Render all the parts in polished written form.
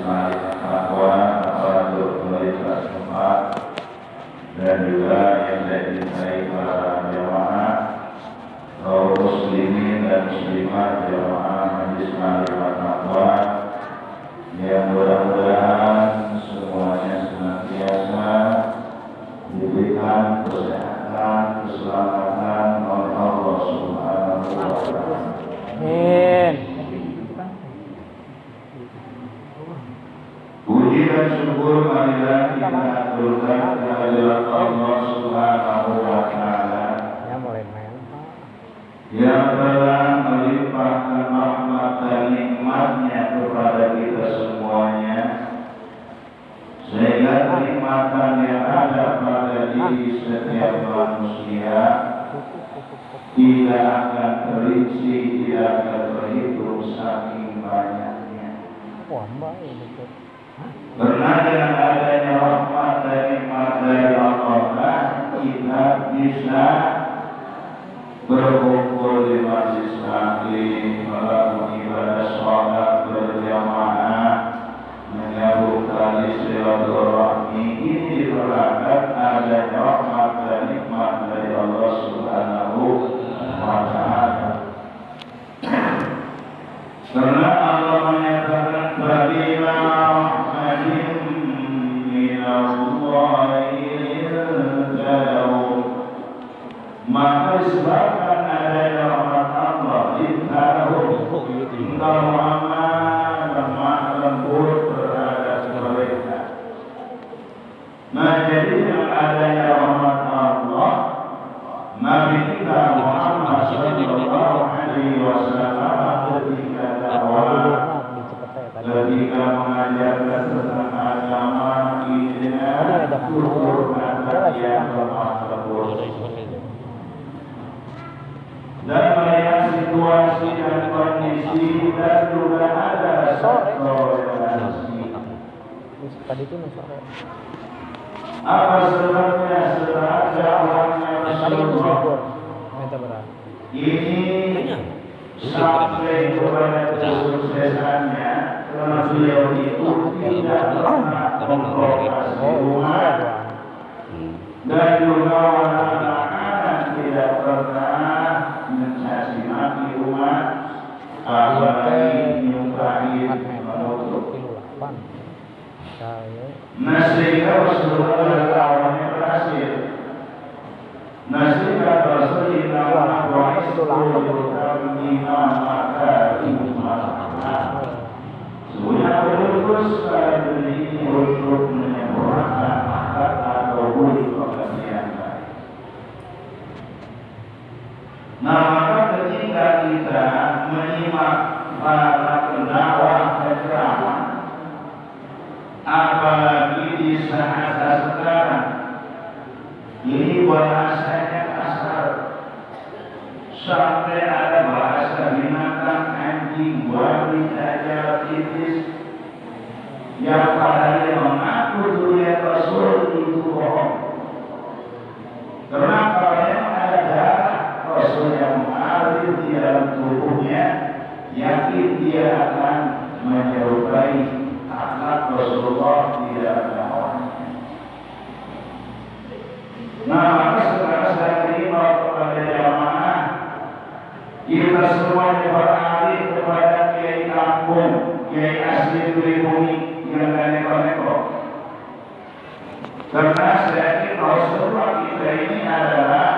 Majelis Fatwa Tafakur Kualitas Tempat dan juga yang saya cintai para jamaah kaum muslimin dan muslimat jamaah Majelis Fatwa yang mudah-mudahan semuanya senantiasa diberikan kesehatan, keselamatan oleh Allah Subhanahu wa Ta'ala. Amin. Puji dan syukur marilah kita aturkan kehadirat Allah Subhanahu wa Ta'ala yang telah melimpahkan rahmat dan nikmatnya kepada kita semuanya, sehingga kenikmatan yang ada pada diri setiap manusia tidak akan terinci, tidak akan terhitung saking banyaknya. Karena dengan adanya rahmat dan nikmat dari Allah, kita bisa berkumpul di majelis taklim, melakukan ibadah sholat berjamaah, menyambung tali silaturahmi. Ini diperlukan adanya rahmat dan nikmat dari Allah Subhanahu wa Ta'ala. Karena Allah menyatakan bagaimana rahmatin minallahi maka disebabkan adanya rahmat Allah ditaruh Muhammad lemah lembut terhadap mereka. Nah, jadi dengan adanya rahmat Allah, Nabi kita Muhammad sallallahu alaihi wasallam ketika dakwah, ketika mengajarkan tentang agama ini, turun kata yang lemah lembut dan melihat situasi dan kondisi dan juga ada toleransi. Apa sebabnya setelah orangnya Rasulullah ini sampai kepada kesuksesannya, karena beliau itu tidak pernah memprovokasi umat dan juga anak-anak tidak pernah mencaci maki umat, apalagi menyukai menutup. Nah, sehingga Rasulullah awalnya berhasil. Nah, sehingga Rasulullah wa sudah berutus pada dunia untuk menyempurnakan akhlak atau budi pekerjaan baik. Nah, maka ketika kita menyimak para pendakwah dan ceramah, apalagi di saat sekarang, ini bahasanya kasar, sampai ada bahasa binatang, anjing, babi, dajjal, iblis, yang padanya mengaku zuriat Rasul itu bohong. Karena kalau yang ada darah Rasul yang mengalir di dalam tubuhnya, yakin dia akan menyerupai akhlak Rasulullah tidak ada orangnya. Nah, maka sekarang saya terima kepada jamaah, kita semuanya beralih kepada kiai kampung, kiai asli pribumi yang neko-neko. Karena saya yakin Rasulullah kita ini adalah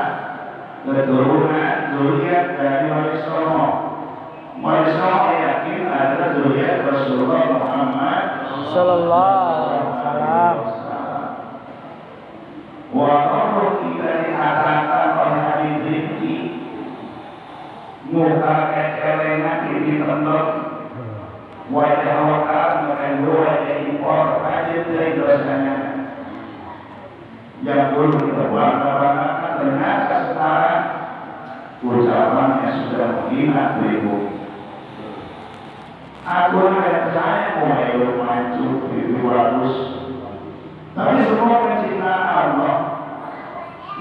keturunan zuriat dari Wali Songo. Wali Songo yakin adalah zuriat Rasulullah Muhammad sallallahu alaihi wasallam. Walaupun kita dikatakan oleh Habib Rizki, muka kecelengan ini tendok, wajah wakar mengandung wajah impor, aja dari dosanya. Yang dulu kita bangga-banggakan, ternyata sekarang ucapannya sudah menghina pribumi. Aku yang saya mulai maju itu bagus, tapi semua penciptaan Allah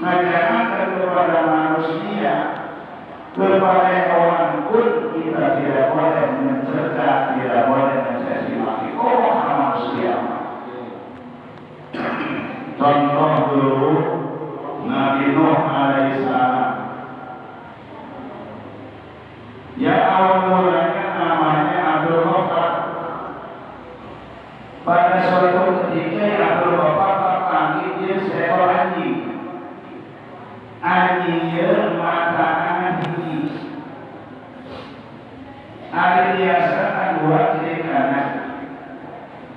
menjangankan kepada manusia, kepada hewan pun kita tidak boleh mencerca, tidak boleh mencaci maki. Oh,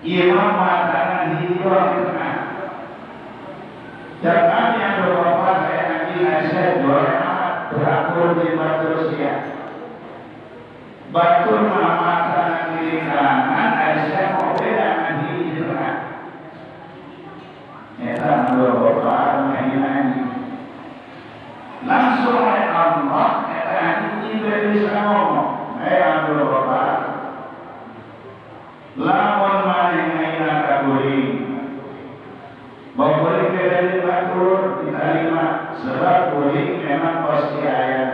imam mengatakan hijrah di tengah. Jangan yang beberapa kayak Nabi Aisyah juara amat berakur di batu Rusia. Batu mengatakan kiri kanan, Aisyah mau beda Nabi di tengah. Eta beberapa menyanyi. Langsung oleh Allah, eta Jibril bisa ngomong, Abdul Bapak, lamun mana kaguling, bapak dari batur diterima, sebab guling memang pasti ayat.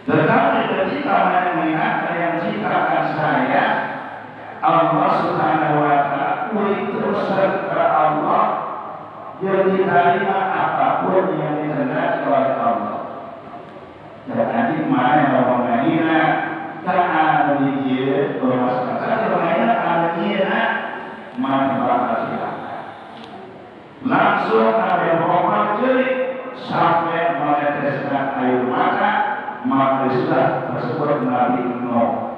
Tetapi ketika mana yang ciptakan saya, Allah Subhanahu Wa Taala, guling terus serta Allah, jadi diterima apapun yang dikehendaki oleh Allah. Jadi mana yang mengenai tak dia bermasalah. Kalau mana dia mana bakal silakan. Langsung ada Muhammad jadi sampai meneteskan air mata sudah tersebut Nabi Nuh.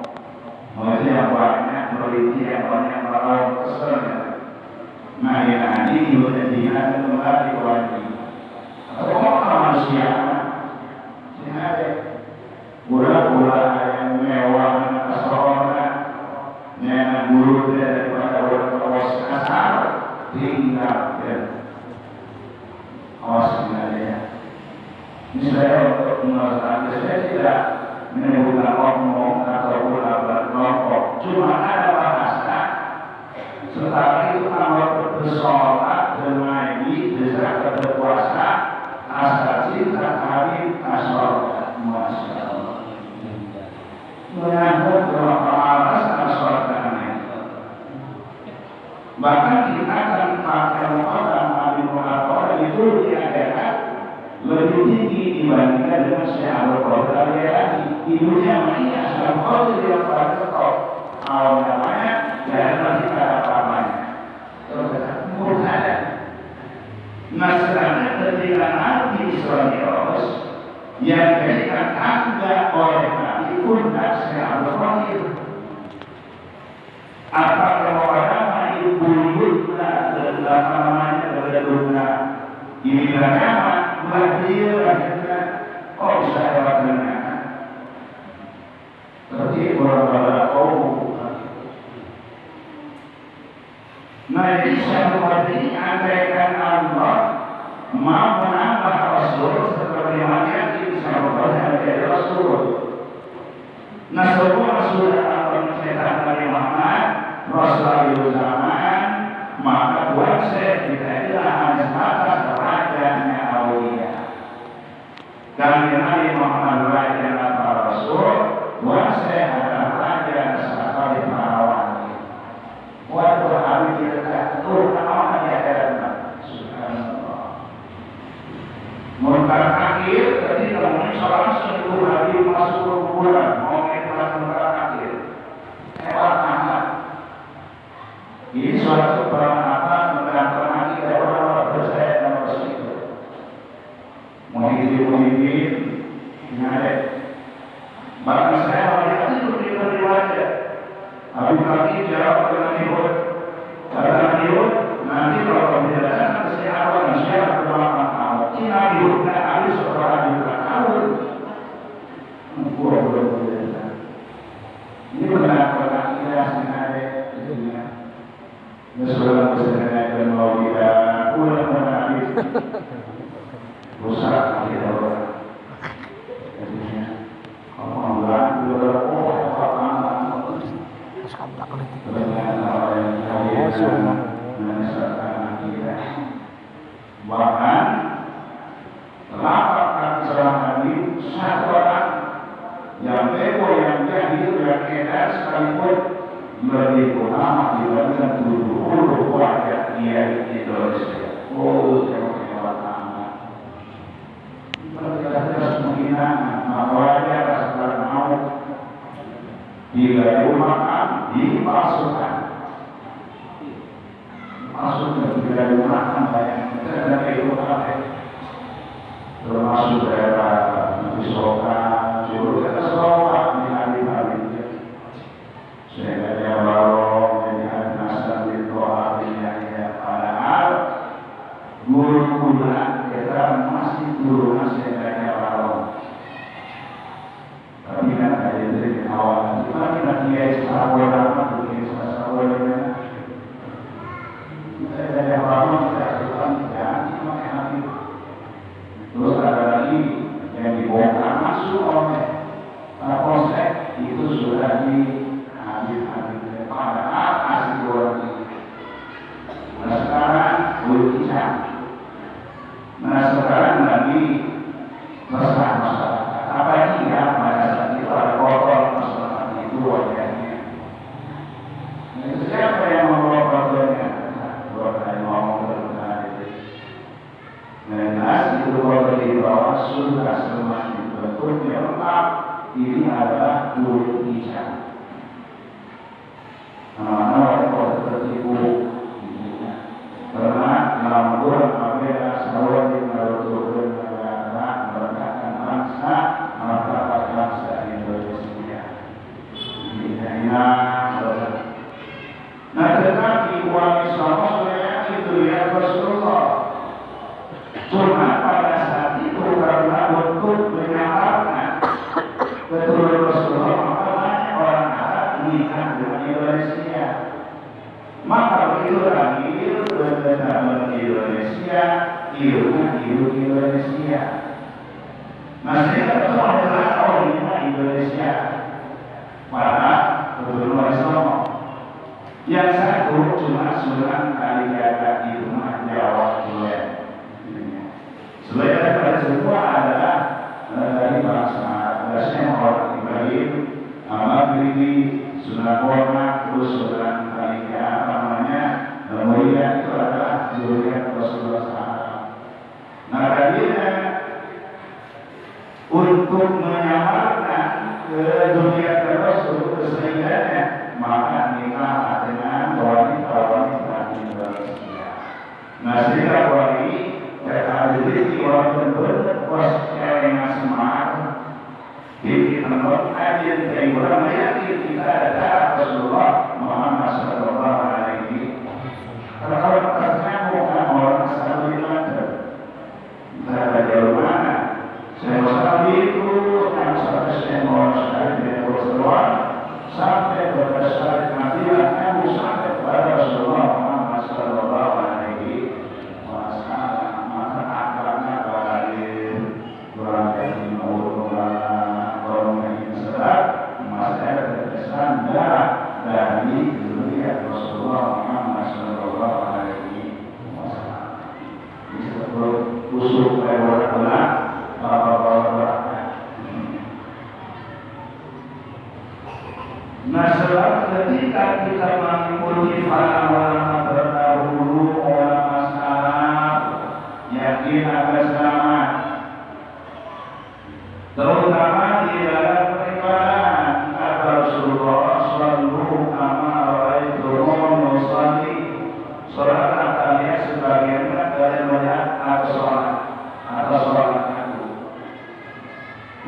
Maksudnya banyak peneliti yang banyak melakukan kesannya. Nah ini juga dia kembali lagi. Atau manusia. Gula-gula yang mewah seorang yang guru daripada orang kawas kasar tinggal kawas ya. Ini saya untuk mengatakan saya tidak menyebutkan oknum atau gula-gula kelompok, cuma ada bahasa setelah itu kalau bersolat bermain berzakat berpuasa asal cinta hari asal Masya Allah menyambut beberapa alasan sholatnya. Bahkan kita akan pakai orang Nabi Muhammad itu di akhirat lebih tinggi dibandingkan dengan Syekh Al-Qadar lagi. Ibunya Maria Syekh yang pada top awal namanya dan nanti ada apa-apanya. Terus menurut saya nah sedangkan ketika Nabi Israel yang ketika tangga oleh Nabi pundak Syekh Al-Qadar apakah orang ibu yudna dan namanya berduna ini agama dia akhirnya saya wakilnya seperti orang-orang nah ini seperti andaikan Allah mau menambah Rasul seperti mana yang dari Rasul. Nah semua sudah akan setan dari Muhammad Rasul zaman maka buat saya tidak hanya semata rajanya Aulia. Kami Nabi Muhammad Raja para Rasul buat saya adalah raja sekali perawan. Buat berhari kita turun di akhirat. Subhanallah. Murtad akhir ketika seorang 10 hari masuk bulan mau ikhlas murtad akhir hebat amat. Ini suatu peran menerangkan kita orang percaya dan bersyukur. Muhyiddin ingat bahkan saya melihat itu di wajah Abu Bakar jawab dengan ihud kata ihud nanti kalau kamu tidak datang ke siapa dan siapa berdoa kamu Cina ihudnya habis setelah juga kamu ini benar-benar kita sengaja di dunia Nusra bersengaja dan mau kita pulang menangis rusak kita orang jadinya kalau bilang dua bahkan lapak seorang Nabi satu orang yang bebo yang jahil yang edar sekalipun lebih utama dibandingkan 70 warga dia di Indonesia. Oh, hebat amat. Terus penghinaan, maka warga sekarang mau dilakukan dipalsukan. Masuk ke dilakukan banyak negara itu termasuk daerah Nabi Soka, Juru kita Soka di hari-hari sehingga dia baru menjadi nasa di bawah surga semua dibentuk lengkap. Ini adalah kulit hijau. Nama-nama yang tertipu karena dalam bulan Abeda Sawal di Naruto negara meredakan bangsa masyarakat bangsa Indonesia. Ini nah tetapi uang Islam sebenarnya itu ya Rasulullah. Cuma pada saat itu karena untuk menyamarkan keturunan Rasulullah maka banyak orang Arab menikah dengan Indonesia. Maka begitu lahir benar-benar Indonesia, ilmu Indonesia. Maksudnya itu adalah orang Indonesia pada keturunan Islam. Yang satu cuma Sunan Kalijaga di rumah Jawa Julen. Selain daripada semua adalah dari bangsa Arab, orang Ibrahim, Maghribi, Sunan Bonang, terus Sunan Kalijaga, namanya Mulia itu adalah zuriat Rasulullah SAW. Nah, tadinya untuk menyamarkan ke zuriat Rasul kesehidannya maka nikah dengan wanita-wanita Indonesia. Nah, sehingga wali terhadiri orang benar posisinya yang semar di tempat ajar dari orang meyakin kita ada Rasulullah Muhammad Sallallahu Alaihi Wasallam. Kalau katanya bukan orang selalu dilantar, kita jauh mana? Saya mau itu yang saya mau sekali dengan Rasulullah sampai berdasar kematian sampai kepada Rasulullah Muhammad Sallallahu Alaihi Wasallam. Maka akarnya balik berangkat orang yang sedap masa terkesan darah dari zuriat Rasulullah Muhammad Sallallahu Alaihi Wasallam. Ini seperti usul lewat bulan Nah, sebab ketika kita mengikuti para ulama terdahulu, ulama salaf, yakin akan selamat, terutama di dalam beribadah. Kata Rasulullah Sallallahu Alaihi Wasallam, sholat kalian sebagaimana kalian melihat aku sholat atau sholat aku.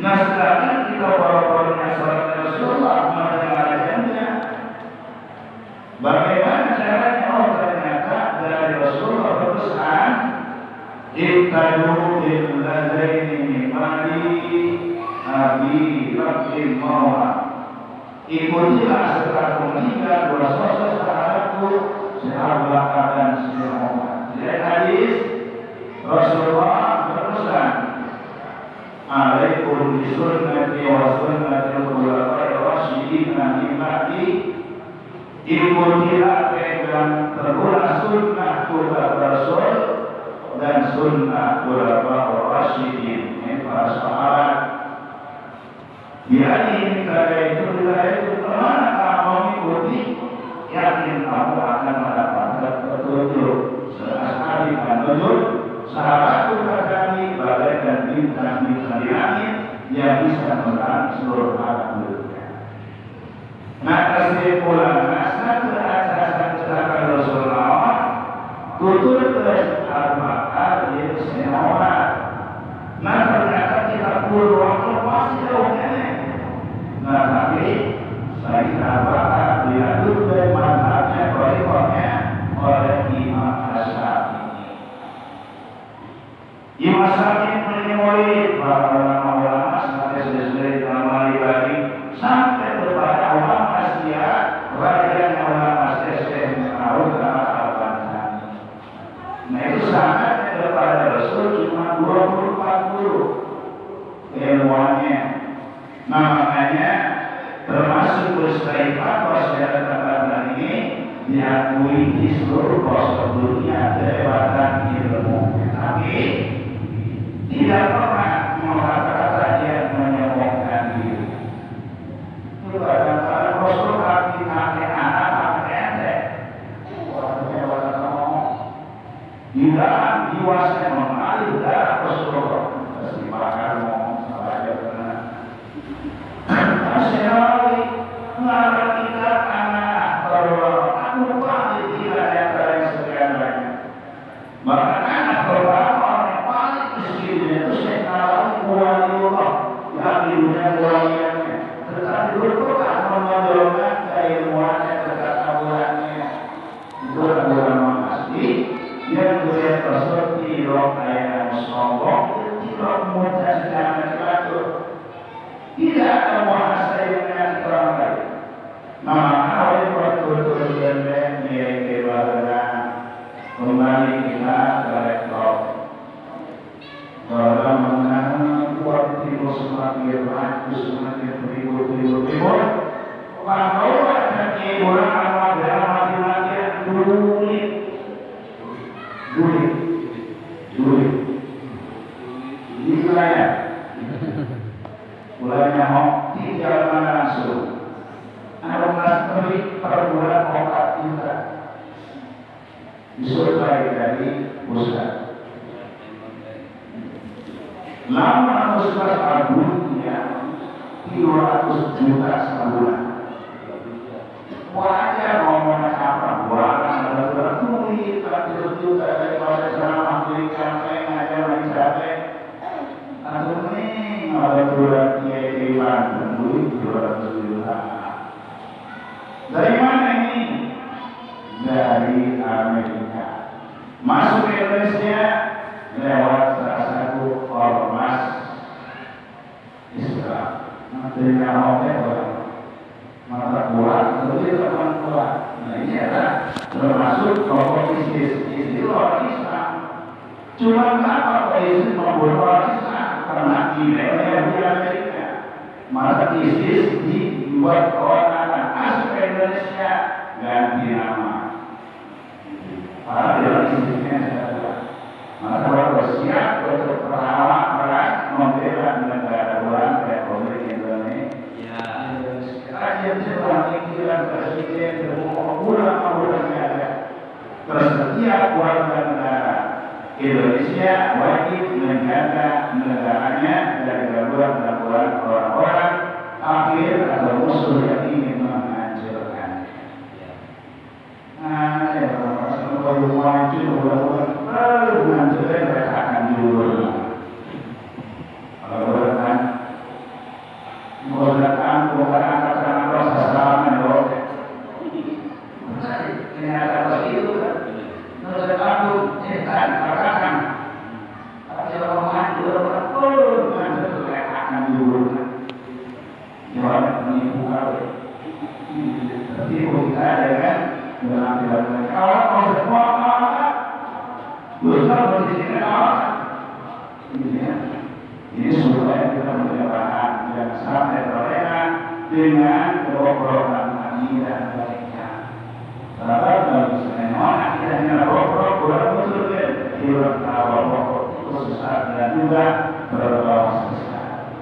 Nah, sekarang kita bawa-bawanya sholat Rasulullah bagaimana caranya? Oh, ternyata dari Rasulullah berpesan ittadu billazaini mimali abi rabbil mawla, ikutilah setelah meninggal dua sosok sahabatku sahabat dan sahabat. Dari hadis Rasulullah berpesan alaikum bisunnati wa sunnati khulafa'ir rasyidin min ba'di, ikutilah pegang teguhlah sunnah Rasul dan sunnah khulafa'ir rasyidin. Ini para sahabat. Jadi kata itu kemana kamu mengikuti, yakin kamu akan mendapatkan petunjuk. Sekali petunjuk sahabatku kami bagaikan bintang-bintang di langit yang bisa menerang seluruh alam dunia. Nah, kesimpulan satu asasan celakan Rasulullah tutur al-Bakar di semua. Nah, ternyata kita perlu waktu masih jauhnya. Nah, tapi saya al-Bakar diatur dari manhajnya oleh Imam Asy-Syafi'i. Imam Syafi'i menyuai para ulama sampai sesuai dengan Malibari sampai kepada ulama Asia, rakyat ulama Asia Mengaruh al-Albani. Nah, itu sangat kepada Rasul cuma 20-40 ilmuannya. Nah, makanya termasuk Mustaifah Rasulullah Al-Albani ini diakui di seluruh pelosok dunia kehebatan ilmu, tapi tidak pernah mengatakan dia menyombongkan diri. Itu kadang-kadang Rasul kaki anak ente, di dalam jiwa saya mengalir darah Rasulullah. sedang nilai kebahagiaan kembali kita ke laptop. Dalam mengenai kuat timbul semakin rakus semakin ribu. Kalau ada orang ada mati-mati duit. Gila ya. Mulanya mau tinggal mana langsung. Ada beli per bulan obat kita. Disuruh dari pusat. Lama pusat abunya 300 juta sebulan. Wajar ngomong apa? Buang ada duit 300 juta daripada selama belikan ngajar mencapai. Atau ini ada bulan kiai duit 200 juta. Dari mana ini? Dari Amerika. Masuk ke Indonesia lewat salah satu ormas Islam. Nantinya orang mata kuat, terus teman kuat. Nah ini adalah termasuk kelompok ISIS. ISIS orang Islam. Cuma kenapa ISIS membunuh orang Islam? Karena nilainya di Amerika. Maka ISIS dibuat orang masuk ke Indonesia ganti nama. Padahal ISISnya adalah maka kalau siap untuk perang membela negara orang Republik Indonesia. Kajian setelah pikiran presiden berbulan-bulannya ada. Setiap warga negara Indonesia wajib menjaga negaranya dari gangguan-gangguan orang-orang akhir atau musuh yang ingin menghancurkan. Nah, ya, kalau maju mudah-mudahan menghancurkan mereka akan jujur. Kalau bukan menggunakan angkatan proses salaman loh. Ternyata begitu kan? Menurut aku, kan katakan. Tapi kalau maju menghancurkan mereka akan jujur. Jangan menipu kau. Tipu kita dengan penampilan mereka. Kalau semua Ustaz bersihkan awak. Ini supaya kita menjalankan yang sampai terlena dengan program kami dan mereka. Sahabat dan Sulaiman akhirnya program muncul ke hilang awal pokok sesat dan juga berbawa sesat.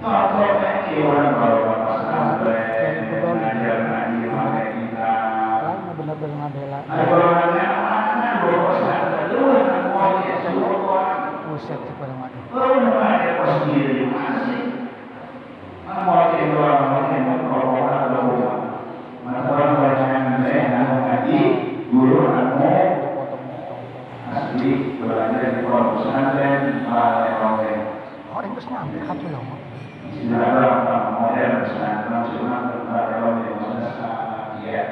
Kalau kehilangan berbawa sesat mengajar ngaji pakai kita. Benar-benar ngadela. Buset kepada mati. Ada posisi masih. Mau keluar orang bacaan saya ngaji guru kamu asli belajar di pondok pesantren Palembang. Orang itu sampai satu loh. Sudah berapa model pesantren cuma Palembang ya.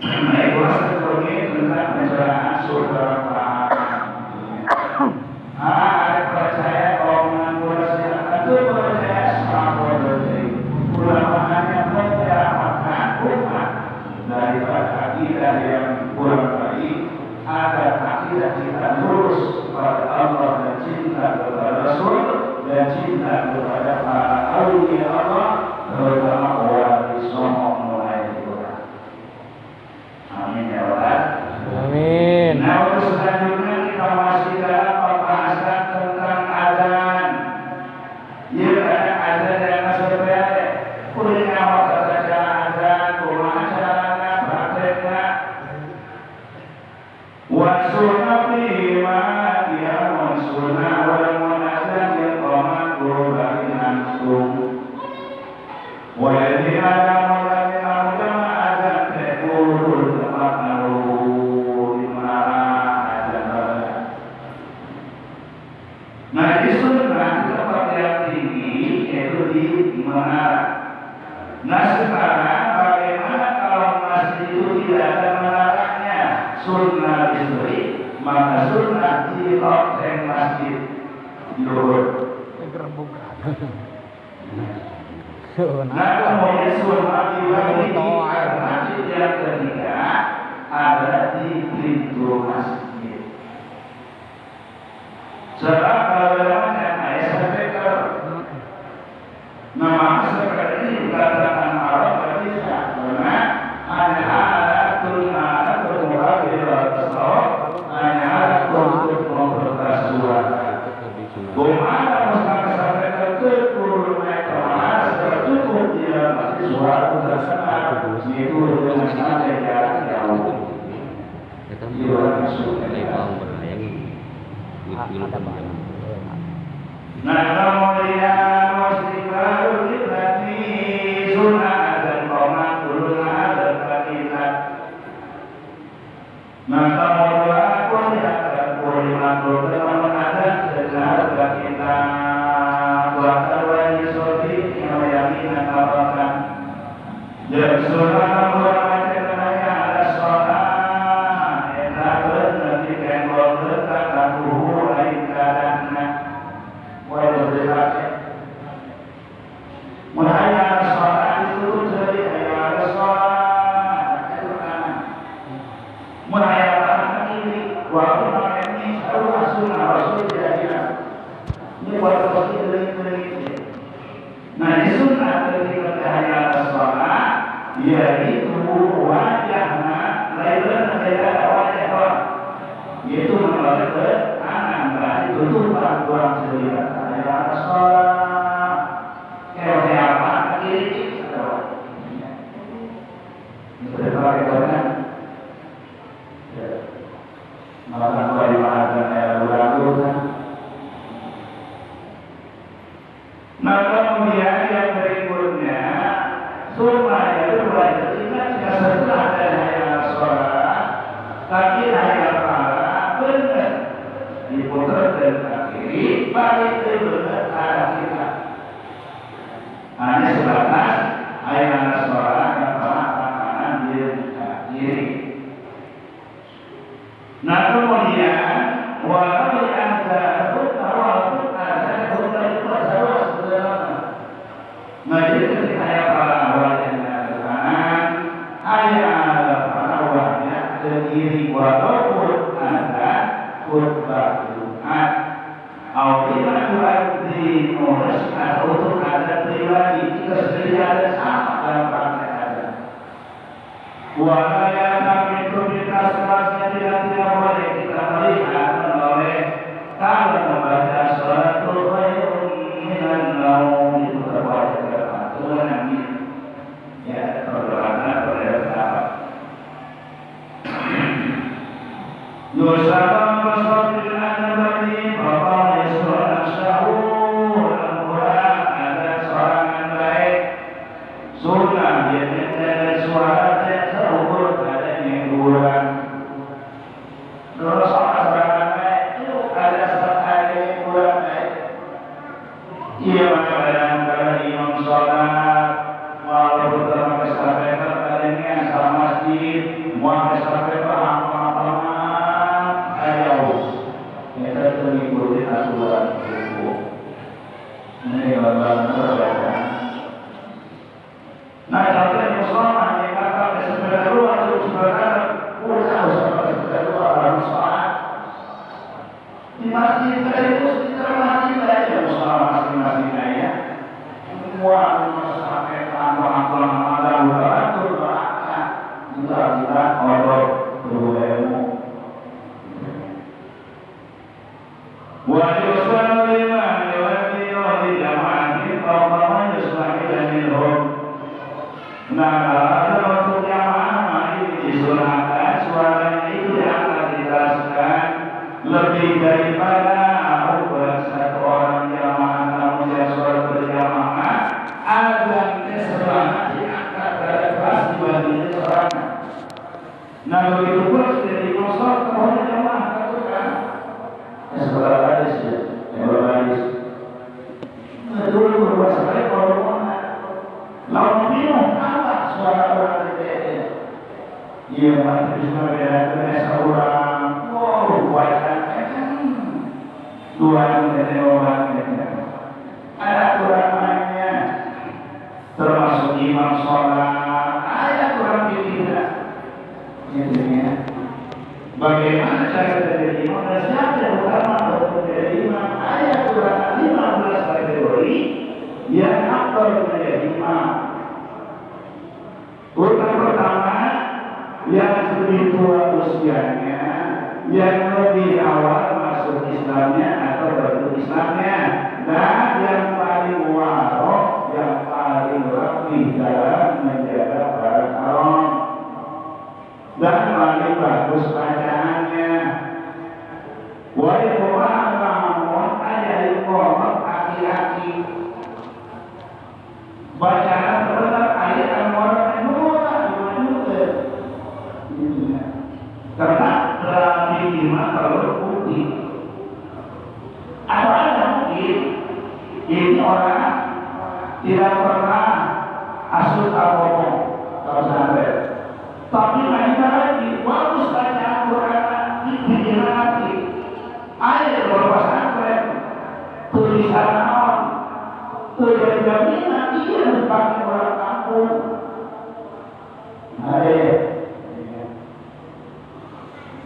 Itu seperti tentang pencerahan surga. Ada percaya orang bersilakan itu percaya sama dari ulama hanya menyelamatkan umat daripada akidah yang kurang baik agar akidah kita lurus kepada Allah dan cinta kepada Rasul dan cinta kepada para aulia Allah terutama wali songo mulai kurang. Amin ya Allah. Amin. Nah untuk selanjutnya kita masih dalam pembahasan tentang azan. Ya ada azan yang masih berbeda. Punya waktu saja azan, kumaha carana praktekna. Wasunna bima dia wasunna wal munazan yang qaman qurban antum. Waladhi ada waladhi amdama azan tekul tempat naruh nah di sunnah tempat yang tinggi yaitu di menara. Nah sekarang bagaimana kalau masjid itu tidak ada menaranya? Sunnah diberi, maka sunnah di loteng masjid luhur. Nah kemudian sunnah diberi masjid yang ketiga ada di pintu masjid. Sebab kalau lewat ayat speaker, nama speaker ini dikatakan Arab berbeda karena hanya ada bermuara di dalam tasawuf, hanya ada untuk memperkas suara. Gimana mustahil speaker itu turun naik ke mana cukup dia masih suara tersengat itu dengan sangat jarak jauh. Itu masuk nah kemudian muslimah berarti sunnah dan komat sunnah dan kaidah. Nah kemudian pun ya kuliah berteman ada dengan kita buat terwajib sodi yang meyakinkan apakah dan sunnah bermacam banyak ada sholat enak berarti kan berkat aku karena walau berbagai mulai sholat itu dari ayat sholat itu kan mulai apa ini waktu ini harus sunnah rasul jadi ini buat pasti dari nah di sunnah ketika ayat sholat yaitu wajahnya lain wajah orang yaitu menolak ke kanan itu tujuan cerita ayat sholat kayak apa kiri berbagai banyak melakukan peribadatan lalu kan. Nah kemudian yang berikutnya supaya berbaca ingat jika setelah ada ayat sholat kaki ayat para benar diputar dan kiri balik ke benar arah kita hanya sebatas ayat sholat yang kanan kiri. Nah kemudian walaupun ada nah jadi ketika ayat para wajahnya ke kanan ayat para wajah ke kiri walaupun ada khutbah Jumat apabila di urus atau untuk ada pribadi kita sendiri ada sama dalam praktek ada wajah kami itu kita selasnya tidak boleh kita melihat menoleh kalau membaca sholatul khairun minan naum itu terbaca nanti ya perlahan perlahan Yusuf Rasul An-Nabi Bapak Yusuf Syahur Al-Quran ada seorang baik sunnah dia dengan suara dan serukur ada hiburan terus orang baik itu ada sekali hiburan baik ia mengatakan kepada imam sholat walaupun terlalu sampai terkadangnya sama masjid mau sampai apa-apa ayo kita mengikuti aturan hukum ini adalah terbaca nah kalau yang sholat yang kata sebenarnya luar itu sebenarnya udah harus sholat di masjid itu sekitar masjid aja sholat masing-masing ya semua sampai apa-apa ada udah kita odol berilmu wa yusallima liwati jama'atin qawman yusallima minhum nah ada untuk jamaah ini disunahkan suara itu yang akan dijelaskan lebih daripada satu orang jamaah namun dia sholat berjamaah azannya serangan diangkat dari kelas dibandingkan serangan. Nah begitu pula sudah dimasuk ke bawah jamaah kan? Sebelah hadis ya, sebelah hadis. Dulu berbuat sekali kalau mana, lawan bingung apa suara orang itu? Iya mati cuma beda seorang, wow buatan dua yang orang ada kurang lainnya termasuk imam sholat ada kurang pilih jadinya Bagaimana cara menjadi imam dan siapa yang utama untuk menjadi imam? Ayat Quran 15 kategori yang aktor menjadi imam. Urutan pertama, yang lebih tua usianya, yang lebih awal masuk Islamnya atau baru Islamnya, dan yang paling warok, yang paling rapi dalam menjaga barang haram, dan paling bagus bacaannya. Wahai Muhammad, ayat Muhammad aki-aki bacaan benar ayat Al-Quran karena dalam lima kalau putih atau ada mungkin ini orang tidak pernah asal apa-apa kalau sampai, tapi mereka lagi bagus baca Al-Quran di hati ayat beberapa sampai tulisan non tulisan jaminan dia dipakai orang kampung ayat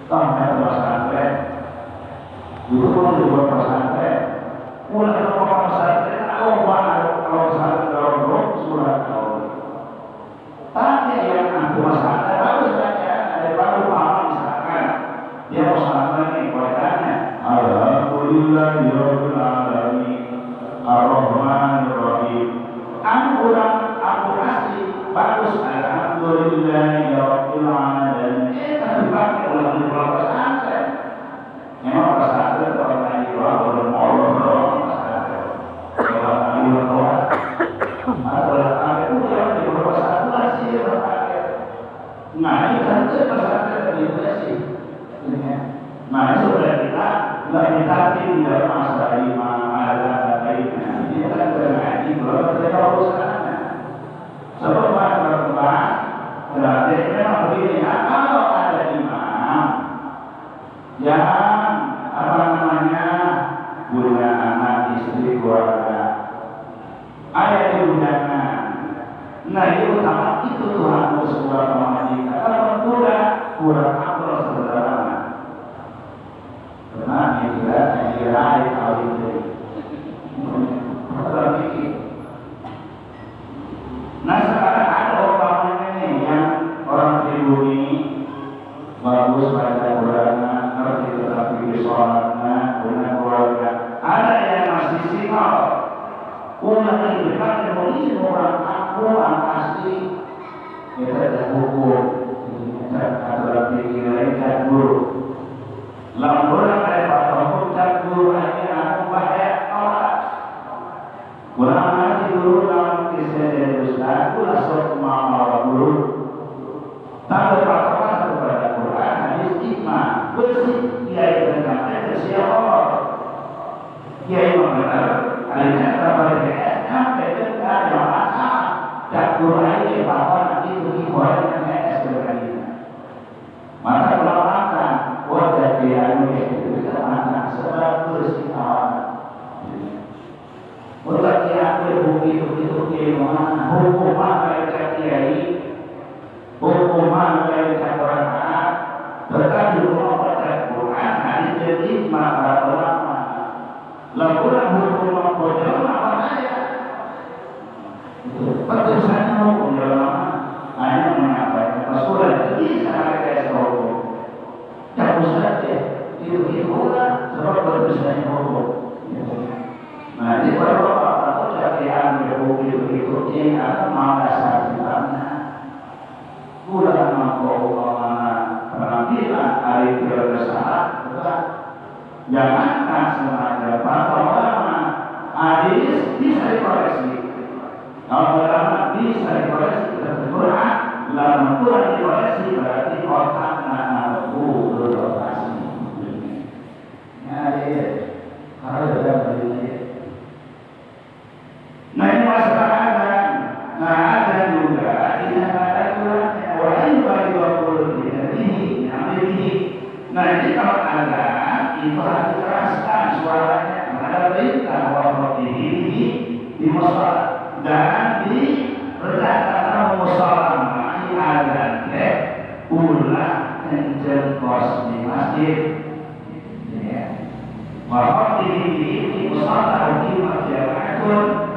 sampai pesantren, dulu pun dibuat pesantren, mulai dari pesantren, kalau pesantren dorong surat kau. Tanya yang antu pesantren harus baca, ada baru paham misalkan dia pesantren ini bacaannya, Alhamdulillahirabbil alamin, Ar-Rahmanir-Rahim. Aku asli bagus, Alhamdulillahirabbil alamin. Tapi pakai ulang di pulau pesantren. Memang pesantren orang lain doang, orang pesantren. Orang lain doang. Orang lain doang di pulau pesantren sih pakai. Nah ini pesantren di Indonesia. Nah itu sudah kita nggak ditatih di dalam masalah imam ada baiknya. Ini kan berarti belum terjadi urusannya. Sebab berkembang berarti memang begini. Kalau ada imam yang punya anak, istri, keluarga, ayah ibu jangan. Nah itu utama itu Tuhan sebuah pemajikan. Kalau kurang akal sederhana. Karena yang diraih hal itu. Nah sekarang ada orang ini yang orang pribumi bagus baca Quran, ngerti tetapi sholatnya, punya keluarga. Ada yang masih sinau, umat yang berkata ini orang orang asli. Kita ada hukum, aturan pikiran campur. Lampuran dari hukum campur ini aku bahaya orang. Kurang lagi dulu dalam kisah dari Ustaz, aku langsung mau dulu. Tak berpatokan kepada Quran, hadis ijma, bersih kiai berkata siapa? Kiai benar, hanya kepada dia sampai dekat yang asal. Dan Quran ini bahwa itu dibuat dengan sebenarnya. Maka kalau makan, wajah dia itu kita makan sebab bersih awal. Untuk dia begitu gimana? Hukuman dari kiai. Hukuman dari Quran, tetap juga pada Quran hadis jadi maka ulama. Laporan hukum bocor apa saya? Pertusannya hukum ulama hanya menyampaikan Rasulullah jadi sangat kayak hukum. Tak usah itu lah sebab pertusannya hukum. Nah ini kalau aku cari ambil hukum itu ini akan malas hatinya. Kurang mampu penampilan hari berkesahat, jangankan sengaja para ulama hadis bisa dikoreksi. Kalau ulama bisa dikoreksi dengan Quran, dalam Quran dikoreksi berarti otaknya beroperasi. Nah, harus ada begini. Nah ini masalah ada, ada juga tidak ada Qurannya. Orang bagi 20 ini. Nah ini kalau ada itu harus dikeraskan suaranya ada perintah bahwa di musola dan di redakan musola ini ada ulah jengkos di masjid ya. Wa qatihi di musalla uki marja'atun